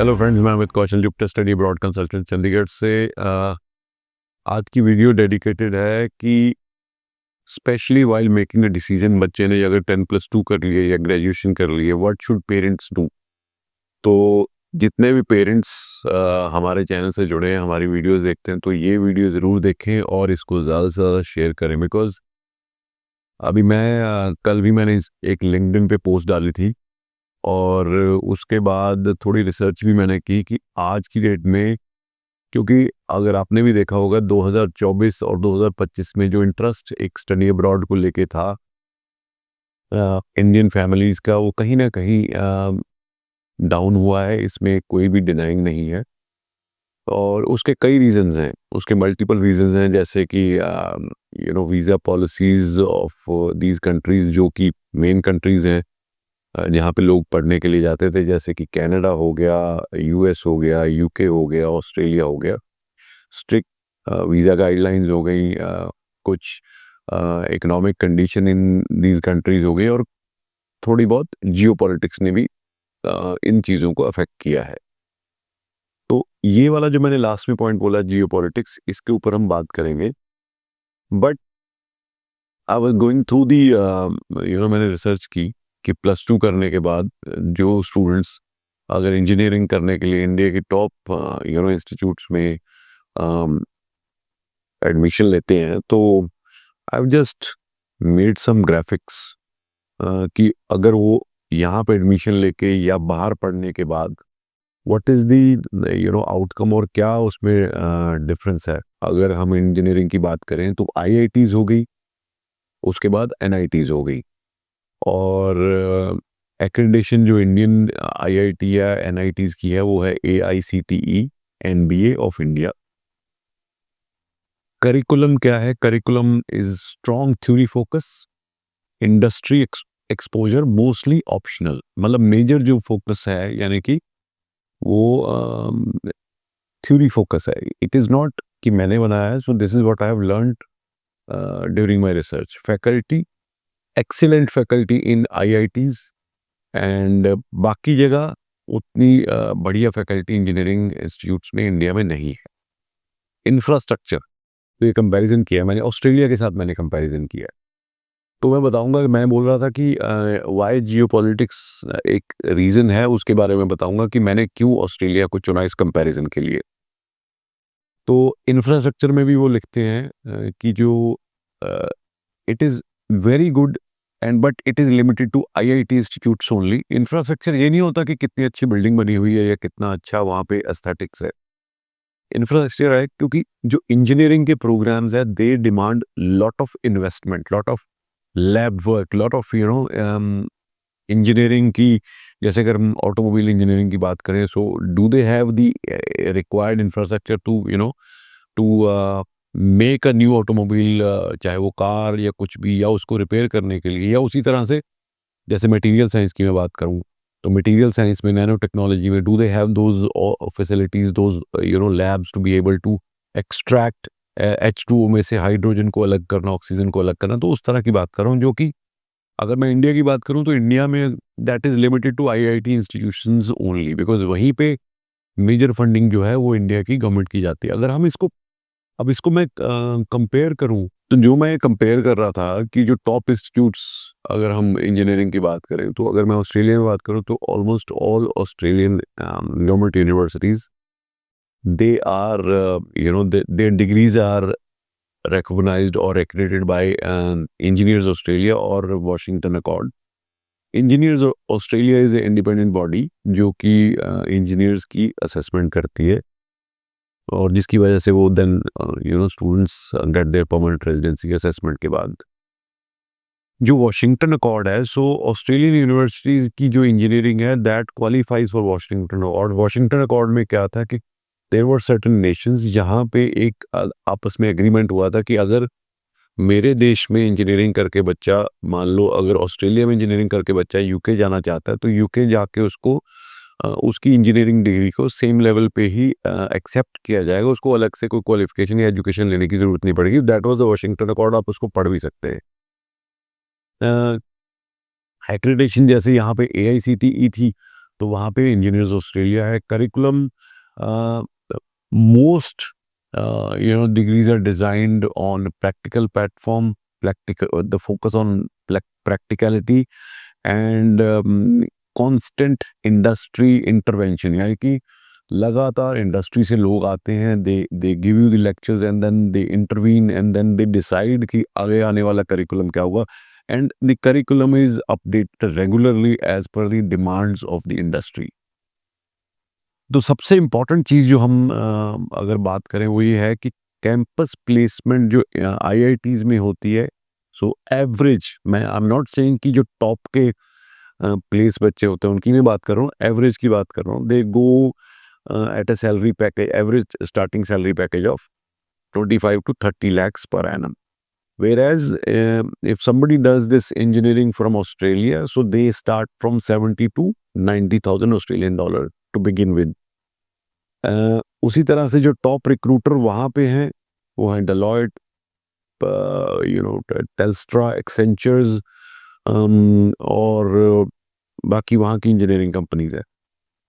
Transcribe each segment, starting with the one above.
Hello friends, मैं Amit Kaushal, Jupiter study abroad consultant Chandigarh से। आज की वीडियो डेडिकेटेड है कि specially while making a decision, बच्चे ने अगर 10+2 कर लिए या ग्रेजुएशन कर लिए, व्हाट शुड पेरेंट्स डू। तो जितने भी पेरेंट्स हमारे चैनल से जुड़े हैं, हमारी वीडियोस देखते हैं, तो ये वीडियो ज़रूर देखें और इसको ज़्यादा से ज़्यादा शेयर करें। बिकॉज अभी कल भी मैंने एक लिंक्डइन पे पोस्ट डाली थी और उसके बाद थोड़ी रिसर्च भी मैंने की कि आज की डेट में, क्योंकि अगर आपने भी देखा होगा 2024 और 2025 में जो इंटरेस्ट एक स्टडी अब्रॉड को लेके था इंडियन फैमिलीज़ का, वो कहीं ना कहीं डाउन हुआ है। इसमें कोई भी डिनाइंग नहीं है और उसके कई रीजंस हैं, उसके मल्टीपल रीजंस हैं, जैसे कि visa policies of these countries, जो कि मेन कंट्रीज़ हैं जहाँ पे लोग पढ़ने के लिए जाते थे, जैसे कि कनाडा हो गया, यूएस हो गया, यूके हो गया, ऑस्ट्रेलिया हो गया। स्ट्रिक्ट वीज़ा गाइडलाइंस हो गई, कुछ economic condition in these countries हो गई, और थोड़ी बहुत जियोपॉलिटिक्स ने भी इन चीज़ों को अफेक्ट किया है। तो ये वाला जो मैंने लास्ट में पॉइंट बोला, जियोपॉलिटिक्स, इसके ऊपर हम बात करेंगे। But I was going through the मैंने रिसर्च की कि +2 करने के बाद जो स्टूडेंट्स अगर इंजीनियरिंग करने के लिए इंडिया के टॉप इंस्टीट्यूट्स में एडमिशन लेते हैं, तो I just made some graphics कि अगर वो यहाँ पे एडमिशन लेके या बाहर पढ़ने के बाद व्हाट इज़ दी आउटकम, और क्या उसमें डिफरेंस है। अगर हम इंजीनियरिंग की बात करें तो आईआईटीज़ हो गई, उसके बाद एनआईटीज़ हो गई, और एक्रेडिटेशन जो इंडियन आईआईटी या एनआईटीज़ की है वो है AICTE NBA of India. Curriculum क्या है? Curriculum is strong theory focus, industry exposure, mostly optional. मतलब मेजर जो फोकस है, यानी कि वो थ्योरी फोकस है। इट इज़ नॉट कि मैंने बनाया है, so this is what I have learned during my research. Faculty, excellent faculty in IITs, and बाकी जगह उतनी बढ़िया फैकल्टी इंजीनियरिंग इंस्टीट्यूट्स में इंडिया में नहीं है। इंफ्रास्ट्रक्चर, तो ये कंपैरिजन किया मैंने ऑस्ट्रेलिया के साथ, मैंने कंपैरिजन किया। तो मैं बताऊंगा, मैं बोल रहा था कि वाई जियोपॉलिटिक्स एक रीज़न है, उसके बारे में बताऊंगा कि मैंने क्यों ऑस्ट्रेलिया को चुना इस कंपैरिजन के लिए। तो इंफ्रास्ट्रक्चर में भी वो लिखते हैं कि जो it is very good and but it is limited to IIT institutes only. Infrastructure ये नहीं होता कि कितनी अच्छी बिल्डिंग बनी हुई है या कितना अच्छा वहाँ पे एस्थेटिक्स है। इंफ्रास्ट्रक्चर है क्योंकि जो इंजीनियरिंग के प्रोग्राम्स है, they demand lot of investment, lot of lab work, lot of engineering की। जैसे अगर हम ऑटोमोबाइल इंजीनियरिंग की बात करें, so do they have the required infrastructure to to make a new automobile, चाहे वो कार या कुछ भी, या उसको रिपेयर करने के लिए। या उसी तरह से जैसे मटेरियल साइंस की मैं बात करूं, तो मटेरियल साइंस में, नैनो टेक्नोलॉजी में, do they have those facilities, those labs to be able to extract H2O में से हाइड्रोजन को अलग करना, ऑक्सीजन को अलग करना। तो उस तरह की बात कर रहा हूँ, जो कि अगर मैं इंडिया की बात करूं तो इंडिया में that is limited to IIT institutions only, because वहीं पे मेजर फंडिंग जो है वो इंडिया की गवर्नमेंट की जाती है। अगर हम इसको मैं कंपेयर करूं, तो जो मैं कंपेयर कर रहा था कि जो टॉप इंस्टीट्यूट्स, अगर हम इंजीनियरिंग की बात करें, तो अगर मैं ऑस्ट्रेलिया में बात करूं तो almost all Australian government universities, they are their degrees are recognized or accredited by Engineers Australia or Washington Accord. Engineers Australia is a independent body जो कि इंजीनियर्स की असेसमेंट करती है, और जिसकी वजह से वो then students get their permanent residency assessment के बाद। जो वॉशिंगटन अकॉर्ड है, सो ऑस्ट्रेलियन यूनिवर्सिटीज़ की जो इंजीनियरिंग है, दैट क्वालिफाइज फॉर वॉशिंगटन। और वॉशिंगटन अकॉर्ड में क्या था कि देयर वर सर्टेन नेशंस जहाँ पे एक आपस में एग्रीमेंट हुआ था कि अगर मेरे देश में इंजीनियरिंग करके बच्चा, मान लो अगर ऑस्ट्रेलिया में इंजीनियरिंग करके बच्चा यूके जाना चाहता है, तो यूके जाके उसको उसकी इंजीनियरिंग डिग्री को सेम लेवल पे ही एक्सेप्ट किया जाएगा। उसको अलग से कोई क्वालिफिकेशन या एजुकेशन लेने की जरूरत नहीं पड़ेगी। That was the Washington accord. आप उसको पढ़ भी सकते हैं। एक्रेडिटेशन जैसे यहाँ पे AICTE थी, तो वहाँ पे इंजीनियर्स ऑस्ट्रेलिया है। Curriculum most degrees are designed on practical platform, practical the focus on practicality and constant industry intervention, यानी कि लगातार इंडस्ट्री से लोग आते हैं, they give you the lectures and then they intervene and then they decide कि आगे आने वाला करिकुलम क्या होगा, and the curriculum is updated regularly as per the demands of the industry. तो सबसे इम्पोर्टेंट चीज़ जो हम अगर बात करें वो ये है कि कैंपस प्लेसमेंट जो आईआईटीज़ में होती है, सो एवरेज, मैं आई एम नॉट सेइंग कि जो टॉप के प्लेस बच्चे होते हैं उनकी मैं बात कर रहा हूँ, एवरेज की बात कर रहा हूँ, they go at a salary package, average starting salary package of 25 to 30 lakhs per annum. Whereas if somebody does this engineering from Australia, so they start from 70 to 90,000 Australian dollar to begin with. उसी तरह से जो top recruiter वहाँ पे हैं वो हैं Deloitte, Telstra, एक्सेंचर्स और बाकी वहाँ की इंजीनियरिंग कंपनीज है।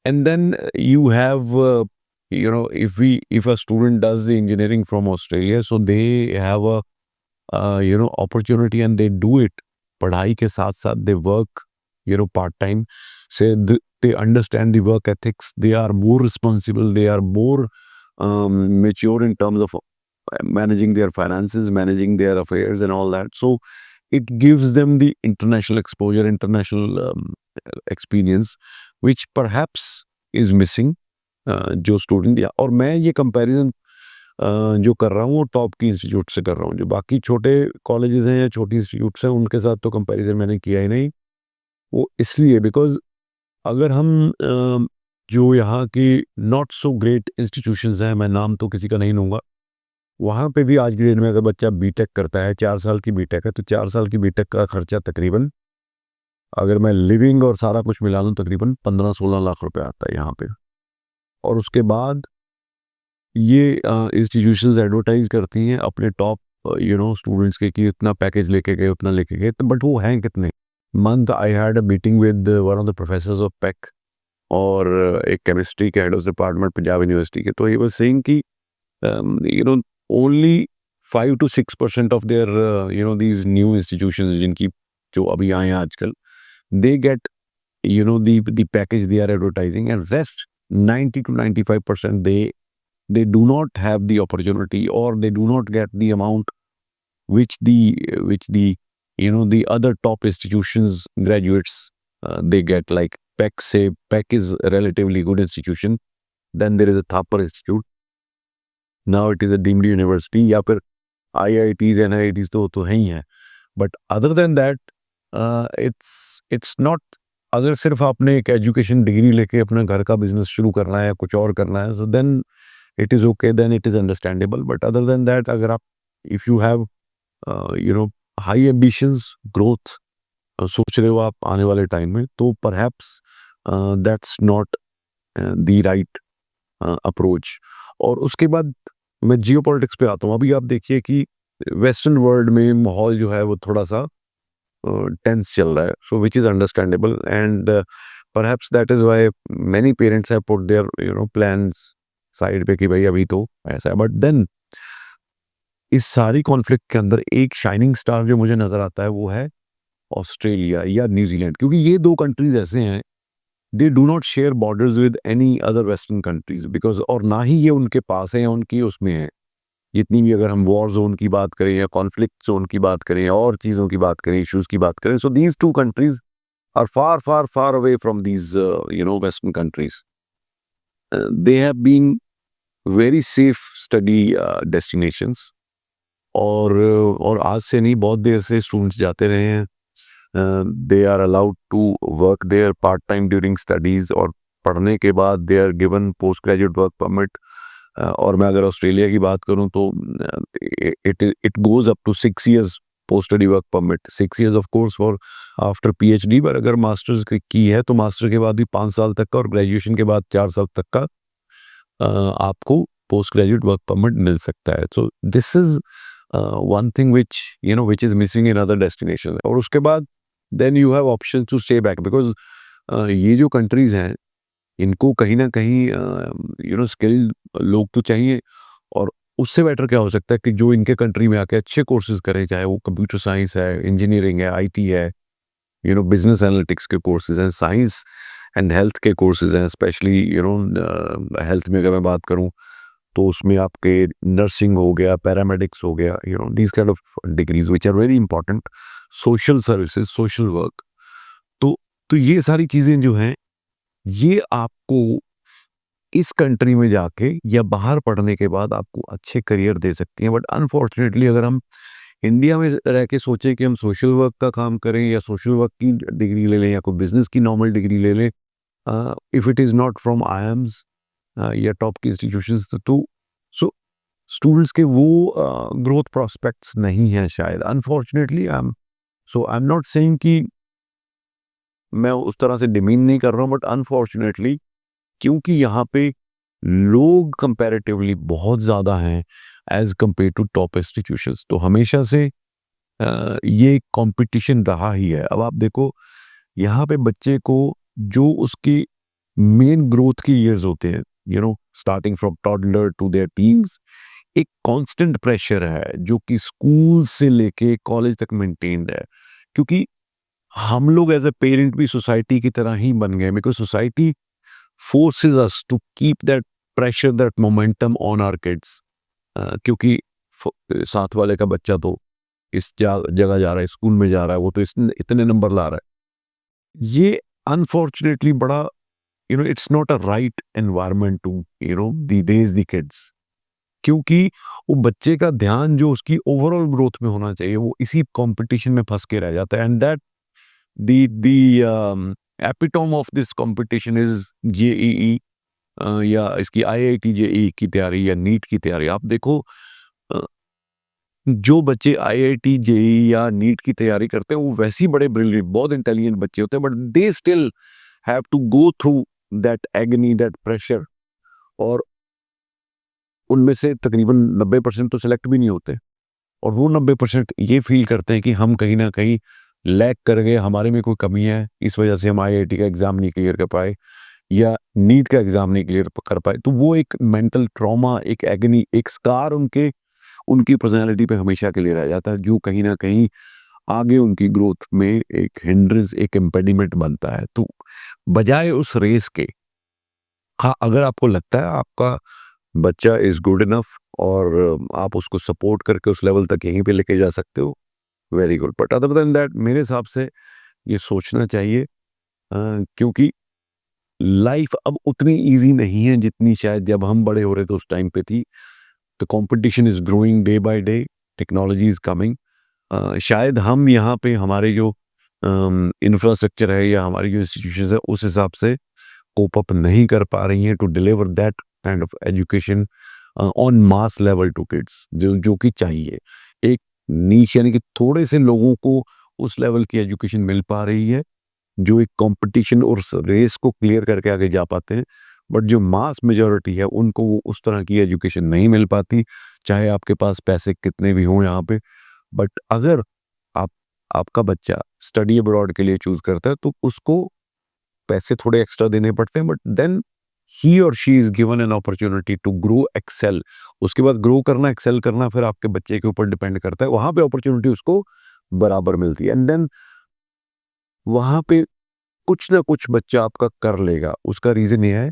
And then you have, if a student does the engineering from Australia, so they have a, opportunity and they do it. पढ़ाई के साथ साथ they work, part time. Say they understand the work ethics. They are more responsible. They are more mature in terms of managing their finances, managing their affairs, and all that. So it gives them the international exposure, international experience, which perhaps is missing जो student, या और मैं ये comparison जो कर रहा हूँ वो टॉप की इंस्टीट्यूट से कर रहा हूँ। जो बाकी छोटे कॉलेजेस हैं या छोटी इंस्टीट्यूट्स हैं उनके साथ तो कंपैरिजन मैंने किया ही नहीं। वो इसलिए बिकॉज अगर हम जो यहाँ की नॉट सो ग्रेट इंस्टीट्यूशंस हैं, मैं नाम तो किसी का नहीं लूँगा, वहाँ पे भी आज की डेट में अगर बच्चा बीटेक करता है, 4 साल की बीटेक है, तो 4 साल की बीटेक का खर्चा तकरीबन, अगर मैं लिविंग और सारा कुछ मिला लूँ, तकरीबन 15-16 लाख रुपए आता है यहाँ पे। और उसके बाद ये इंस्टीट्यूशंस एडवर्टाइज करती हैं अपने टॉप स्टूडेंट्स के कि इतना पैकेज लेके गए, उतना लेके गए, बट वो हैं कितने। Month I had a meeting with one of the professors of pack और एक केमिस्ट्री के head of department Punjab university के, तो ही वाज सेइंग कि only 5 to 6% of their these new institutions जिनकी जो अभी आए हैं आजकल, they get the package they are advertising, and rest 90 to 95% they do not have the opportunity, or they do not get the amount which the the other top institutions graduates they get. Like PEC, say PEC is a relatively good institution, then there is a Thapar Institute, now it is a deemed university, या फिर IITs NIITs तो हैं ही हैं, but other than that it's not, अगर सिर्फ आपने एक education degree लेके अपने घर का बिजनेस शुरू करना है या कुछ और करना है, so then it is okay, then it is understandable, but other than that, अगर आप if you have high ambitions, growth सोच रहे हो आप आने वाले टाइम में, तो perhaps that's not the right approach। और उसके बाद मैं जियोपॉलिटिक्स पे आता हूँ। अभी आप देखिए कि वेस्टर्न वर्ल्ड में माहौल जो है वो थोड़ा सा टेंस चल रहा है, so which is understandable, and perhaps that is why many parents have put their plans side पे कि भाई अभी तो ऐसा है। बट देन इस सारी कॉन्फ्लिक्ट के अंदर एक शाइनिंग स्टार जो मुझे नज़र आता है वो है ऑस्ट्रेलिया या न्यूजीलैंड, क्योंकि ये दो कंट्रीज ऐसे हैं, they do not share borders with any other western countries, because और ना ही ये उनके पास है या उनकी उसमें है। जितनी भी अगर हम वॉर जोन की बात करें या कॉन्फ्लिक्ट जोन की बात करें या और चीज़ों की बात करें, इश्यूज की बात करें, so these two countries are far far far away from these western countries. They have been very safe study destinations, और आज से नहीं, बहुत देर से स्टूडेंट्स जाते रहे हैं। They are allowed to work their part time during studies, और पढ़ने के बाद they are given post graduate work permit. और मैं अगर ऑस्ट्रेलिया की बात करूं तो it goes up to 6 years post study work permit, 6 years of course for after PhD, पर अगर मास्टर्स की है तो मास्टर के बाद भी 5 साल तक का, और ग्रेजुएशन के बाद 4 साल तक का आपको पोस्ट ग्रेजुएट वर्क परमिट मिल सकता है। So this is one thing which is missing in other destination. और उसके बाद then you have option to stay back, because ये जो कंट्रीज हैं इनको कहीं न कहीं स्किल्ड लोग तो चाहिए। और उससे बेटर क्या हो सकता है कि जो इनके कंट्री में आके अच्छे कोर्सेज़ करें, चाहे वो कंप्यूटर साइंस है, इंजीनियरिंग है, आईटी है, बिज़नेस एनालिटिक्स के कोर्सेज़ हैं, साइंस एंड हेल्थ के कोर्सेज़ हैं, स्पेशली हेल्थ में अगर मैं बात करूँ, तो उसमें आपके नर्सिंग हो गया, पैरामेडिक्स हो गया, these kind of degrees which are very important, social services, social work. तो तो ये सारी चीज़ें जो हैं, ये आपको इस कंट्री में जाके या बाहर पढ़ने के बाद आपको अच्छे करियर दे सकती हैं। बट अनफॉर्चुनेटली अगर हम इंडिया में रह के सोचें कि हम सोशल वर्क का काम करें या सोशल वर्क की डिग्री ले लें या कोई बिज़नेस की नॉर्मल डिग्री ले लें, if it is not from IIMs या टॉप की इंस्टीट्यूशंस, तो सो स्टूडेंट्स के वो ग्रोथ प्रोस्पेक्ट्स नहीं हैं शायद, unfortunately. I am not saying कि मैं उस तरह से डिमीन नहीं कर रहा हूँ, बट अनफॉर्चुनेटली क्योंकि यहाँ पे लोग कंपैरेटिवली बहुत ज़्यादा हैं as compare to top institutions, तो हमेशा से ये कंपटीशन रहा ही है। अब आप देखो, यहाँ पे बच्चे को जो उसकी मेन ग्रोथ के ईयर्स होते हैं, starting from toddler to their teens, एक कांस्टेंट प्रेशर है जो कि स्कूल से लेके कॉलेज तक मेंटेन्ड है। क्योंकि हम लोग एज अ पेरेंट भी सोसाइटी की तरह ही बन गए, because society forces us to keep that pressure, that momentum on our kids. क्योंकि साथ वाले का बच्चा तो इस जगह जा रहा है, स्कूल में जा रहा है, वो तो इतने नंबर ला रहा है। ये अनफॉर्चुनेटली बड़ा, it's not a right environment to the raise the kids. क्योंकि वो बच्चे का ध्यान जो उसकी ओवरऑल ग्रोथ में होना चाहिए, वो इसी कंपटीशन में फंस के रह जाता है। And that the epitome of this competition is JEE, या इसकी आईआईटी जेईई की तैयारी या नीट की तैयारी। आप देखो, अ, जो बच्चे आईआईटी जेईई या नीट की तैयारी करते हैं, वो वैसे ही बड़े ब्रिलियंट, बहुत इंटेलिजेंट बच्चे होते हैं, but they still have to go through that agony, that pressure. और उनमें से तकरीबन 90% तो सेलेक्ट भी नहीं होते, और वो 90% ये फील करते हैं कि हम कहीं ना कहीं लैग कर गए, हमारे में कोई कमी है, इस वजह से हम आईआईटी का एग्जाम नहीं क्लियर कर पाए या नीट का एग्जाम नहीं क्लियर कर पाए। तो वो एक मेंटल ट्रॉमा, एक एगनी, एक स्कार उनके उनकी पर्सनैलिटी पे हमेशा के लिए रह जाता है, जो कहीं ना कहीं आगे उनकी ग्रोथ में एक हिंड्रेंस, एक इम्पेडिमेंट बनता है। तो बजाय उस रेस के, हाँ, अगर आपको लगता है आपका बच्चा इज गुड इनफ और आप उसको सपोर्ट करके उस लेवल तक यहीं पे लेके जा सकते हो, very good. But other than that, मेरे हिसाब से ये सोचना चाहिए, क्योंकि लाइफ अब उतनी इजी नहीं है जितनी शायद जब हम बड़े हो रहे थे उस टाइम पे थी। The competition is growing day by day, technology is coming. शायद हम यहाँ पे हमारे जो इंफ्रास्ट्रक्चर है या हमारी जो इंस्टीट्यूशन है, उस हिसाब से कोप अप नहीं कर पा रही हैं to deliver that kind of education on mass level to kids, जो जो कि चाहिए। एक नीश, यानी कि थोड़े से लोगों को उस लेवल की एजुकेशन मिल पा रही है जो एक कंपटीशन और उस रेस को क्लियर करके आगे जा पाते हैं। बट जो मास मेजॉरिटी है, उनको वो उस तरह की एजुकेशन नहीं मिल पाती, चाहे आपके पास पैसे कितने भी हों यहाँ पे। बट अगर आप आपका बच्चा स्टडी अब्रॉड के लिए चूज करता है, तो उसको पैसे थोड़े एक्स्ट्रा देने पड़ते हैं, बट देन ही और she is given an opportunity to grow, excel. उसके बाद ग्रो करना, एक्सेल करना, फिर आपके बच्चे के ऊपर डिपेंड करता है। वहां पे अपॉर्चुनिटी उसको बराबर मिलती है, एंड देन वहां पे कुछ ना कुछ बच्चा आपका कर लेगा। उसका रीजन ये है,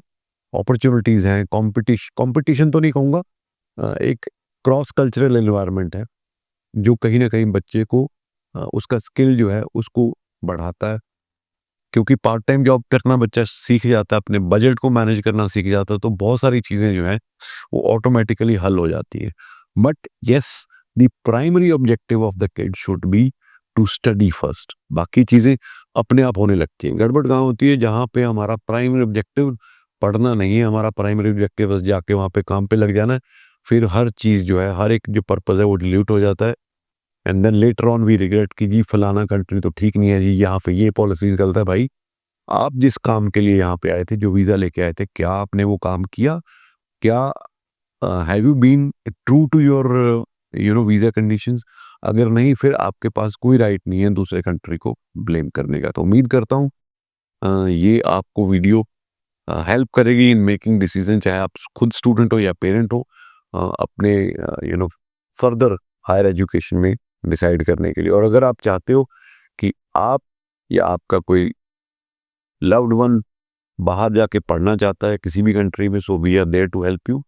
अपॉर्चुनिटीज हैं, कंपटीशन, कंपटीशन तो नहीं कहूंगा, एक क्रॉस कल्चरल एनवायरनमेंट है जो कहीं ना कहीं बच्चे को उसका स्किल जो है उसको बढ़ाता है। क्योंकि पार्ट टाइम जॉब करना बच्चा सीख जाता है, अपने बजट को मैनेज करना सीख जाता है, तो बहुत सारी चीजें जो हैं वो ऑटोमेटिकली हल हो जाती है। But yes, the primary objective of the kid should be to study first. बाकी चीजें अपने आप होने लगती हैं। गड़बड़ कहाँ होती है? जहाँ पे हमारा प्राइमरी ऑब्जेक्टिव पढ़ना नहीं है, हमारा प्राइमरी ऑब्जेक्टिव बस जाके वहाँ पे काम पे लग जाना है, फिर हर चीज जो है, हर एक जो पर्पज है वो डिलीट हो जाता है। And then later on we regret कि जी फलाना कंट्री तो ठीक नहीं है, जी यहाँ पे ये पॉलिसीज गलत है। भाई, आप जिस काम के लिए यहाँ पे आए थे, जो वीजा लेके आए थे, क्या आपने वो काम किया? क्या have you been true to your visa conditions? अगर नहीं, फिर आपके पास कोई राइट नहीं है दूसरे कंट्री को ब्लेम करने का। तो उम्मीद करता हूँ ये आपको वीडियो हेल्प करेगी इन मेकिंग डिसीजन, चाहे आप खुद स्टूडेंट हो या पेरेंट हो, अपने फर्दर हायर एजुकेशन में डिसाइड करने के लिए। और अगर आप चाहते हो कि आप या आपका कोई लव्ड वन बाहर जाके पढ़ना चाहता है किसी भी कंट्री में, so we are there to help you.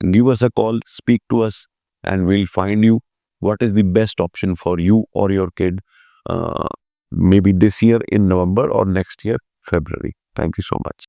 Give us a call, speak to us, and we'll find you what is the best option for you or your kid, maybe this year in November or next year February. Thank you so much.